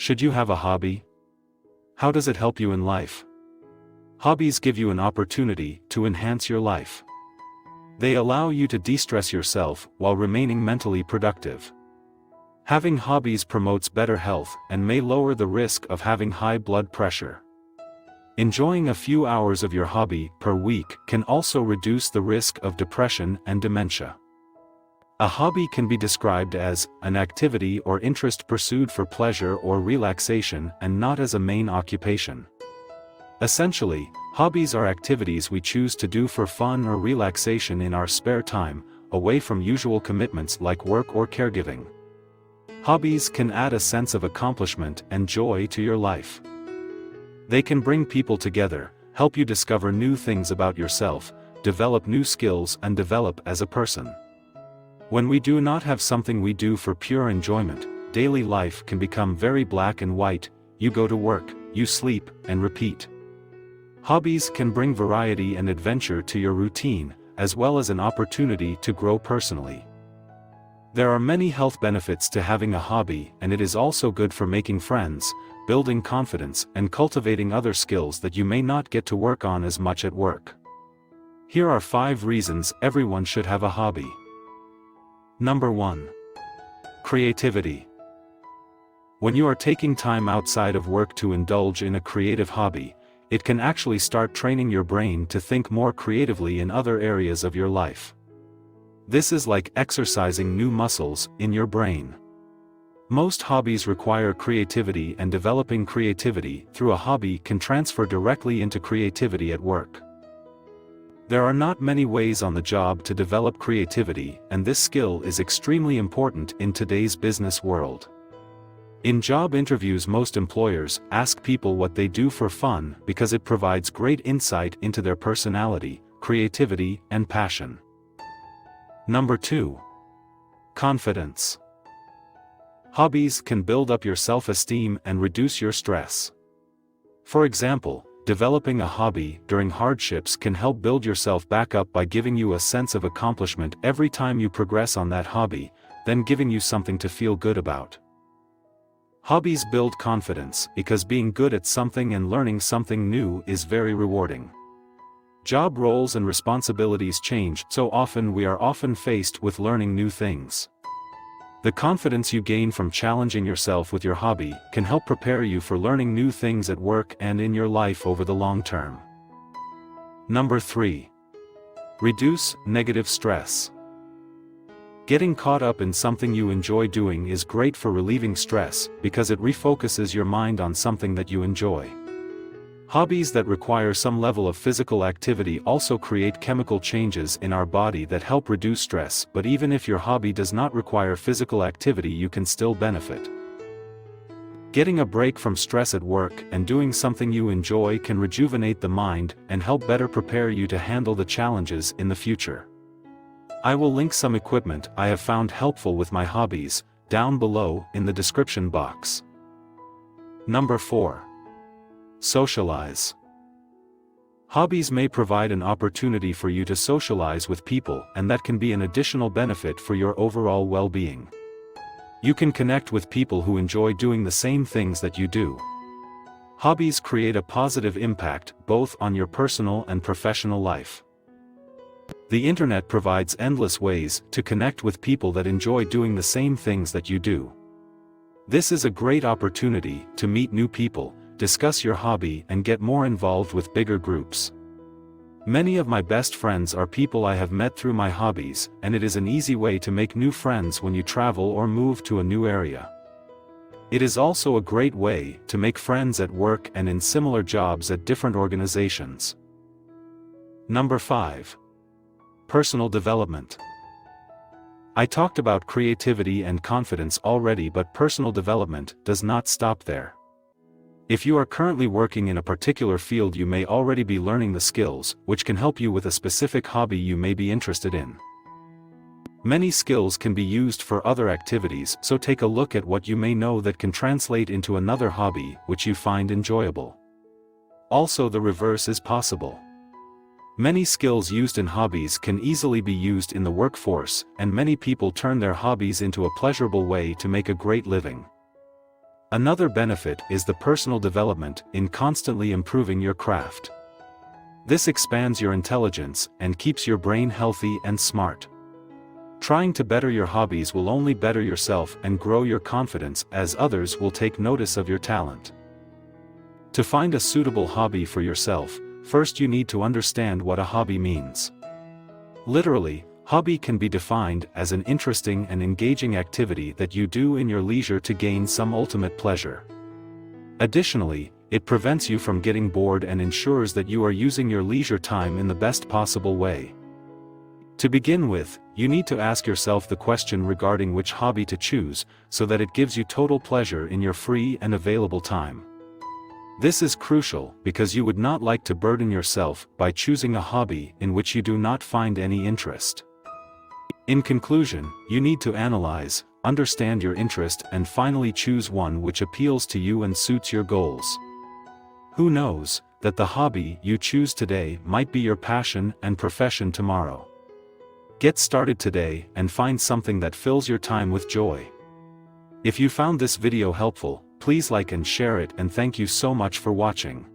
Should you have a hobby? How does it help you in life? Hobbies give you an opportunity to enhance your life. They allow you to de-stress yourself while remaining mentally productive. Having hobbies promotes better health and may lower the risk of having high blood pressure. Enjoying a few hours of your hobby per week can also reduce the risk of depression and dementia. A hobby can be described as an activity or interest pursued for pleasure or relaxation and not as a main occupation. Essentially, hobbies are activities we choose to do for fun or relaxation in our spare time, away from usual commitments like work or caregiving. Hobbies can add a sense of accomplishment and joy to your life. They can bring people together, help you discover new things about yourself, develop new skills and develop as a person. When we do not have something we do for pure enjoyment, daily life can become very black and white. You go to work, you sleep, and repeat. Hobbies can bring variety and adventure to your routine, as well as an opportunity to grow personally. There are many health benefits to having a hobby, and it is also good for making friends, building confidence, and cultivating other skills that you may not get to work on as much at work. Here are 5 reasons everyone should have a hobby. Number 1. Creativity. When you are taking time outside of work to indulge in a creative hobby, it can actually start training your brain to think more creatively in other areas of your life. This is like exercising new muscles in your brain. Most hobbies require creativity, and developing creativity through a hobby can transfer directly into creativity at work. There are not many ways on the job to develop creativity, and this skill is extremely important in today's business world. In job interviews, most employers ask people what they do for fun because it provides great insight into their personality, creativity, and passion. Number 2. Confidence. Hobbies can build up your self-esteem and reduce your stress. For example, developing a hobby during hardships can help build yourself back up by giving you a sense of accomplishment every time you progress on that hobby, then giving you something to feel good about. Hobbies build confidence because being good at something and learning something new is very rewarding. Job roles and responsibilities change, so often we are often faced with learning new things. The confidence you gain from challenging yourself with your hobby can help prepare you for learning new things at work and in your life over the long term. Number 3. Reduce negative stress. Getting caught up in something you enjoy doing is great for relieving stress because it refocuses your mind on something that you enjoy. Hobbies that require some level of physical activity also create chemical changes in our body that help reduce stress, but even if your hobby does not require physical activity, you can still benefit. Getting a break from stress at work and doing something you enjoy can rejuvenate the mind and help better prepare you to handle the challenges in the future. I will link some equipment I have found helpful with my hobbies down below in the description box. Number 4. Socialize. Hobbies may provide an opportunity for you to socialize with people, and that can be an additional benefit for your overall well-being. You can connect with people who enjoy doing the same things that you do. Hobbies create a positive impact both on your personal and professional life. The internet provides endless ways to connect with people that enjoy doing the same things that you do. This is a great opportunity to meet new people, discuss your hobby, and get more involved with bigger groups. Many of my best friends are people I have met through my hobbies, and it is an easy way to make new friends when you travel or move to a new area. It is also a great way to make friends at work and in similar jobs at different organizations. Number 5. Personal development. I talked about creativity and confidence already, but personal development does not stop there. If you are currently working in a particular field, you may already be learning the skills which can help you with a specific hobby you may be interested in. Many skills can be used for other activities, so take a look at what you may know that can translate into another hobby which you find enjoyable. Also, the reverse is possible. Many skills used in hobbies can easily be used in the workforce, and many people turn their hobbies into a pleasurable way to make a great living. Another benefit is the personal development in constantly improving your craft. This expands your intelligence and keeps your brain healthy and smart. Trying to better your hobbies will only better yourself and grow your confidence, as others will take notice of your talent. To find a suitable hobby for yourself, first you need to understand what a hobby means. Literally, hobby can be defined as an interesting and engaging activity that you do in your leisure to gain some ultimate pleasure. Additionally, it prevents you from getting bored and ensures that you are using your leisure time in the best possible way. To begin with, you need to ask yourself the question regarding which hobby to choose, so that it gives you total pleasure in your free and available time. This is crucial because you would not like to burden yourself by choosing a hobby in which you do not find any interest. In conclusion, you need to analyze, understand your interest, and finally choose one which appeals to you and suits your goals. Who knows, that the hobby you choose today might be your passion and profession tomorrow. Get started today and find something that fills your time with joy. If you found this video helpful, please like and share it, and thank you so much for watching.